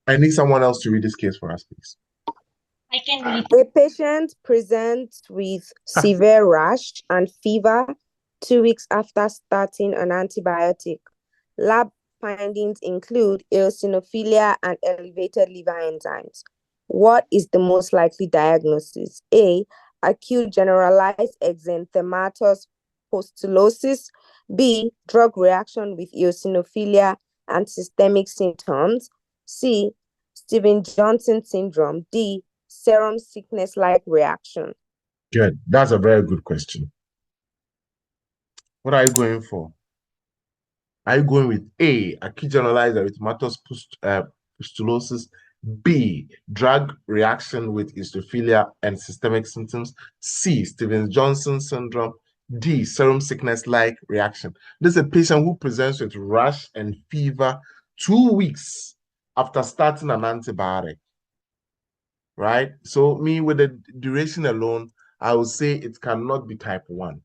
I need someone else to read this case for us, please. I can read. A patient presents with severe rash and fever 2 weeks after starting an antibiotic. Lab findings include eosinophilia and elevated liver enzymes. What is the most likely diagnosis? A. Acute generalized exanthematous pustulosis. B. Drug reaction with eosinophilia and systemic symptoms. C. Stevens-Johnson syndrome. D. Serum sickness-like reaction. Good. That's a very good question. What are you going for? Are you going with A, acute generalized erythematous pustulosis, B, drug reaction with eosinophilia and systemic symptoms, C, Stevens-Johnson syndrome, D, serum sickness-like reaction? This is a patient who presents with rash and fever 2 weeks after starting an antibiotic, right? So me, with the duration alone, I would say it cannot be type 1.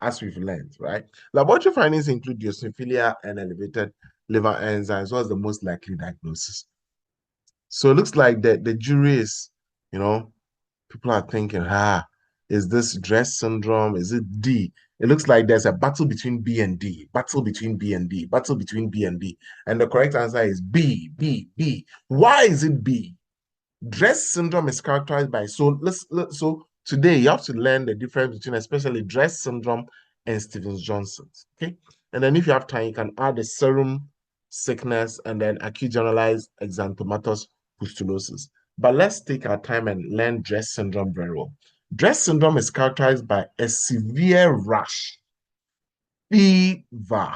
As we've learned, right? Laboratory findings include eosinophilia and elevated liver enzymes. What's the most likely diagnosis? So it looks like the jury is, people are thinking, is this Dress syndrome? Is it D? It looks like there's a battle between B and D, battle between B and D, battle between B and D. And the correct answer is B, B, B. Why is it B? Dress syndrome is characterized by, so today you have to learn the difference between especially Dress syndrome and Stevens-Johnson's, okay? And then if you have time, you can add the serum sickness and then acute generalized exanthematous pustulosis. But let's take our time and learn Dress syndrome very well. Dress syndrome is characterized by a severe rash, fever,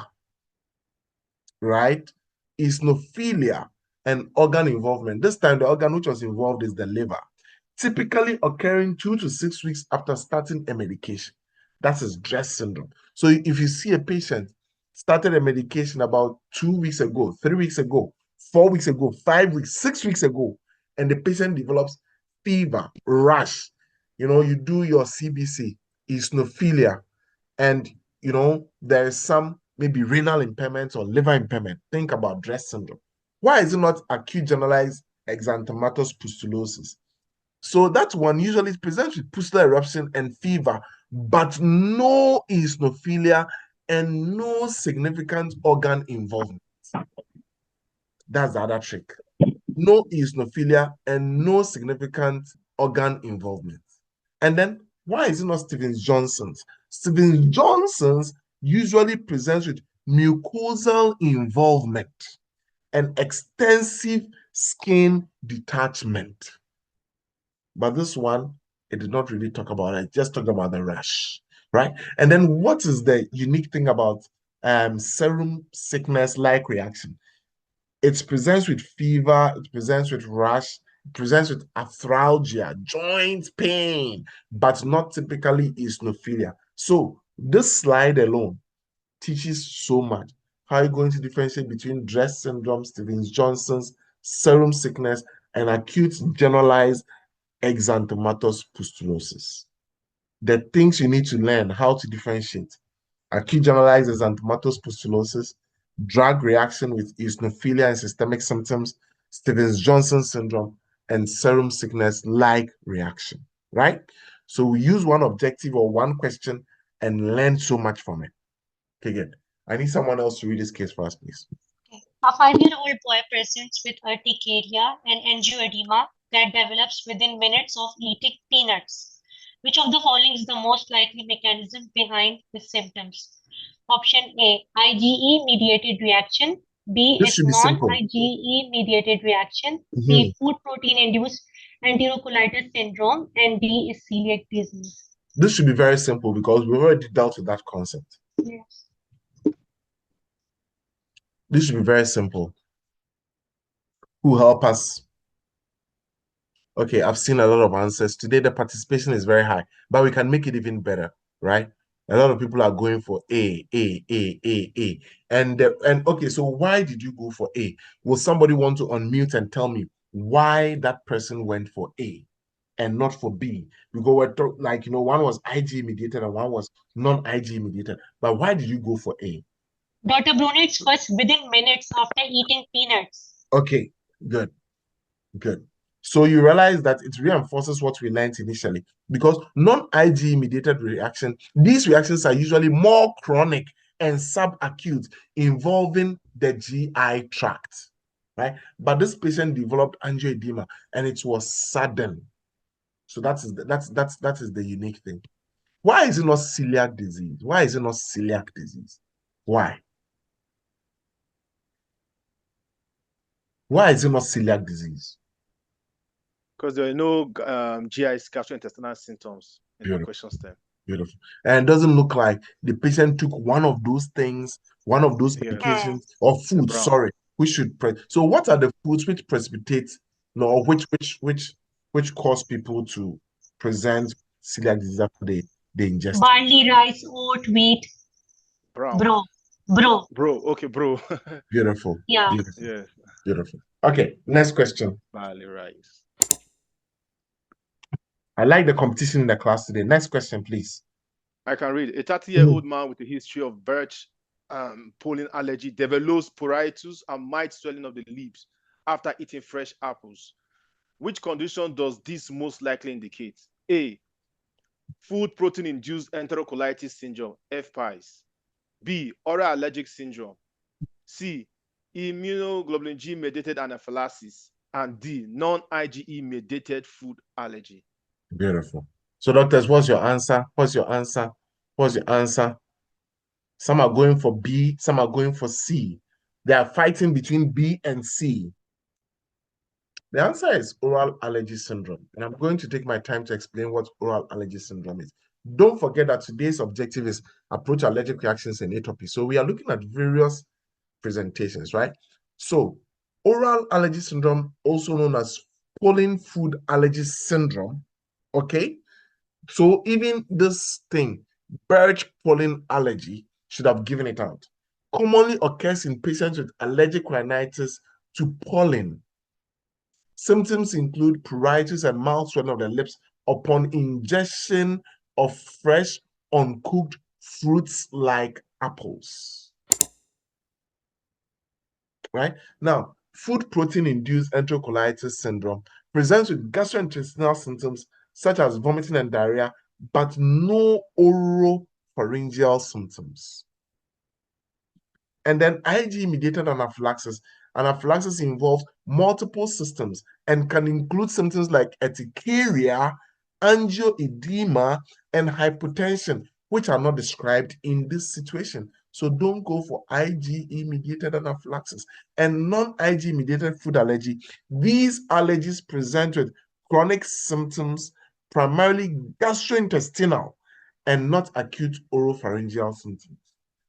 right? Eosinophilia and organ involvement. This time, the organ which was involved is the liver, typically occurring 2 to 6 weeks after starting a medication. That is Dress syndrome. So if you see a patient started a medication about 2 weeks ago, 3 weeks ago, 4 weeks ago, 5 weeks, 6 weeks ago, and the patient develops fever, rash, you do your CBC, eosinophilia, and there is some maybe renal impairment or liver impairment, think about Dress syndrome. Why is it not acute generalized exanthematous pustulosis? So that one usually presents with pustular eruption and fever, but no eosinophilia and no significant organ involvement. That's the other trick. No eosinophilia and no significant organ involvement. And then why is it not Stevens-Johnson's? Stevens-Johnson's usually presents with mucosal involvement and extensive skin detachment. But this one, it did not really talk about it, just talked about the rash, right? And then what is the unique thing about serum sickness-like reaction? It presents with fever, it presents with rash, it presents with arthralgia, joint pain, but not typically eosinophilia. So this slide alone teaches so much. How are you going to differentiate between Dress syndrome, Stevens-Johnson's, serum sickness, and acute generalized exanthematous pustulosis? The things you need to learn how to differentiate: acute generalized exanthematous pustulosis, drug reaction with eosinophilia and systemic symptoms, Stevens-Johnson syndrome, and serum sickness-like reaction, right? So we use one objective or one question and learn so much from it. Okay, good. I need someone else to read this case for us, please. Okay. A 5-year-old boy presents with urticaria and angioedema that develops within minutes of eating peanuts. Which of the following is the most likely mechanism behind the symptoms? Option A, IgE-mediated reaction. B This is should be simple. non-IgE-mediated reaction. Mhm. C, food protein-induced enterocolitis syndrome. And D is celiac disease. This should be very simple because we've already dealt with that concept. Yes. This should be very simple. Who help us? Okay, I've seen a lot of answers. Today, the participation is very high, but we can make it even better, right? A lot of people are going for A, A, A, A, A. And okay, so why did you go for A? Will somebody want to unmute and tell me why that person went for A and not for B? Because one was IG mediated and one was non-IG mediated. But why did you go for A? Dr. Brunet's first within minutes after eating peanuts. Okay, good. Good. So you realize that it reinforces what we learned initially, because non-IgE mediated reaction, these reactions are usually more chronic and subacute, involving the GI tract, right? But this patient developed angioedema and it was sudden. So that is the unique thing. Why is it not celiac disease? Why is it not celiac disease? Why? Why is it not celiac disease? Because there are no GI gastrointestinal symptoms in the Beautiful. question stem. Beautiful. And it doesn't look like the patient took one of those things, one of those medications or food, sorry, which should so what are the foods which precipitate, or which cause people to present celiac disease after they ingest? Barley, rice, oat, wheat. Brown. Bro. Okay, bro. Beautiful. Yeah. Beautiful. Yeah. Beautiful. Okay, next question. Barley rice. I like the competition in the class today. Next question, please. I can read. A 30-year-old man with a history of birch pollen allergy develops pruritus and mild swelling of the lips after eating fresh apples. Which condition does this most likely indicate? A. Food protein-induced enterocolitis syndrome, FPIES. B. Oral allergic syndrome. C. Immunoglobulin G mediated anaphylaxis. And D. Non-IgE mediated food allergy. Beautiful. So, doctors, what's your answer? What's your answer? What's your answer? Some are going for B, some are going for C. They are fighting between B and C. The answer is oral allergy syndrome. And I'm going to take my time to explain what oral allergy syndrome is. Don't forget that today's objective is approach allergic reactions and atopy. So we are looking at various presentations, right? So oral allergy syndrome, also known as pollen food allergy syndrome, okay? So even this thing, birch pollen allergy, should have given it out. Commonly occurs in patients with allergic rhinitis to pollen. Symptoms include pruritus and mild swelling of the lips upon ingestion of fresh, uncooked fruits like apples. Right? Now, food protein-induced enterocolitis syndrome presents with gastrointestinal symptoms such as vomiting and diarrhea, but no oropharyngeal symptoms. And then IgE-mediated anaphylaxis. Anaphylaxis involves multiple systems and can include symptoms like urticaria, angioedema, and hypotension, which are not described in this situation. So don't go for IgE-mediated anaphylaxis. And non-IgE-mediated food allergy, these allergies present with chronic symptoms, primarily gastrointestinal, and not acute oropharyngeal symptoms.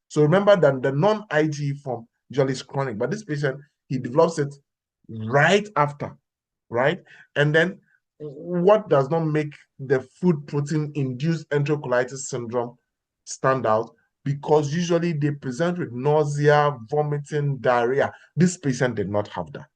So remember that the non-IgE form usually is chronic, but this patient, he develops it right after, right? And then what does not make the food protein-induced enterocolitis syndrome stand out? Because usually they present with nausea, vomiting, diarrhea. This patient did not have that.